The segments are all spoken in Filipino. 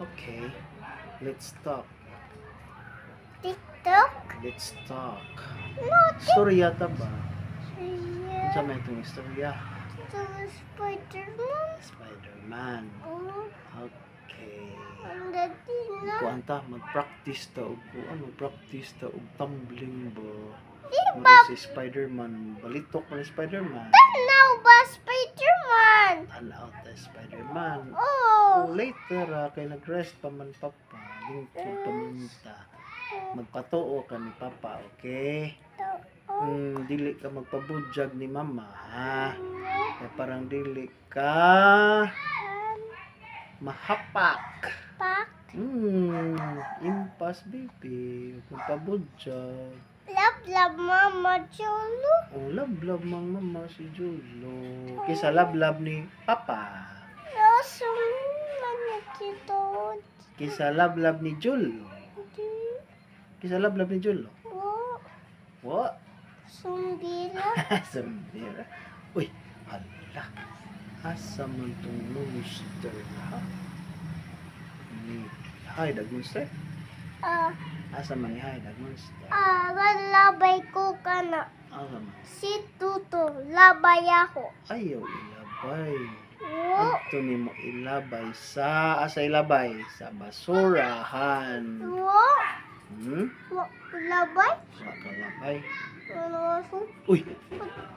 Okay, let's talk. TikTok? Let's talk. No, Storya ta ba? yeah. Sa may itong istorya? Ito Spider-Man. Spider-Man. Oh, Okay. ang dati na. Kuan ta, mag-practice ta og mag-practice ta og tumbling ba? Di Ano ba si Spider-Man? Balitok man ni Spider-Man. tanaw ba Spider-Man? Tanaw ta Spider-Man. Oh. Oh, later kay nag-rest pa man papa. Lingkod pa man ta. Magpatuo ka ni papa, okay? Dili ka magpabudyag ni mama, ha? Kaya parang dili ka mahapak. Pak. Impas, baby. Magpabudyag. Love Mama Cholo. Oh, love mang mama si Julo. Kisa love ni papa. Nasa manakito. Kisa love ni Julo. Kisa love ni Julo. Oh, What? sumbira. Sambira. Uy, hala. Asa man tong monster ha? Ni Hyde monster? Asa man ni Hyde monster? Labay ko ka na. Asa man? Si Tuto, labay ako. Ayaw ilabay. Oh, Ito ni mo ilabay sa asa ilabay sa basurahan. oh, labay? Sa kalabay. Ano ako? Uy,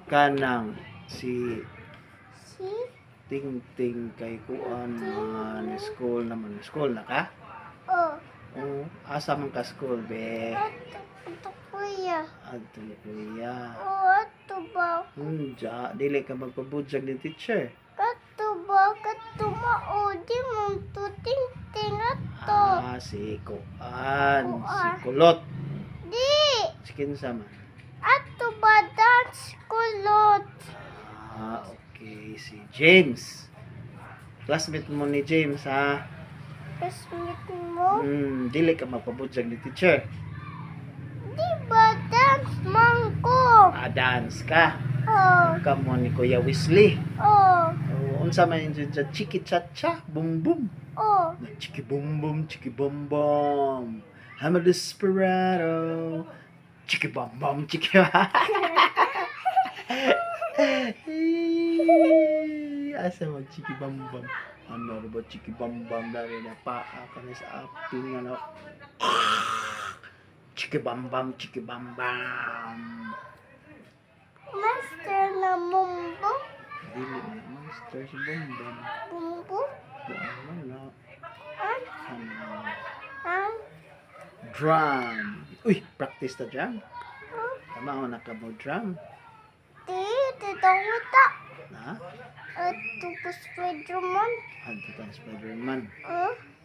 kanang si Si Ting kay kuan man school naman. School na ka? Oh, Oh, asa man ka school be? ito kuya. Adto ni kuya. Oh, ito ba? Dili ka magpabudyag ni teacher. Kato ba? Kato maudi mong tuting-ting ato. Si kuan, si Kuan. kulot. Di! Si kinsa man? Ato ba dance kulot? Okay, si James. Classmate mo ni James, ha? Kasmit mo? Dili ka magpabudyag ni teacher. Di ba dance man ko? Dance ka. Oh, Kamo ni Kuya Wesley. oh, Unsa man yung dyan, chiki cha-cha, boom boom. oh. Chiki boom boom, chiki boom boom. I'm a desperado. Chiki boom boom, chiki asa mag chiki boom boom. Ano ba chiki boom boom dari na paa ka na sa aping ano. Chiki boom boom, chiki boom boom. Master na mumbo? Dili na monster si boom boom. Bumbo? Ano na? Ang? Ano? Drum. Uy, practice the drum. Tama ako nakabo drum. Di, dito wuta. Na? Ito ko Spider-Man. Adto tang Spider-Man.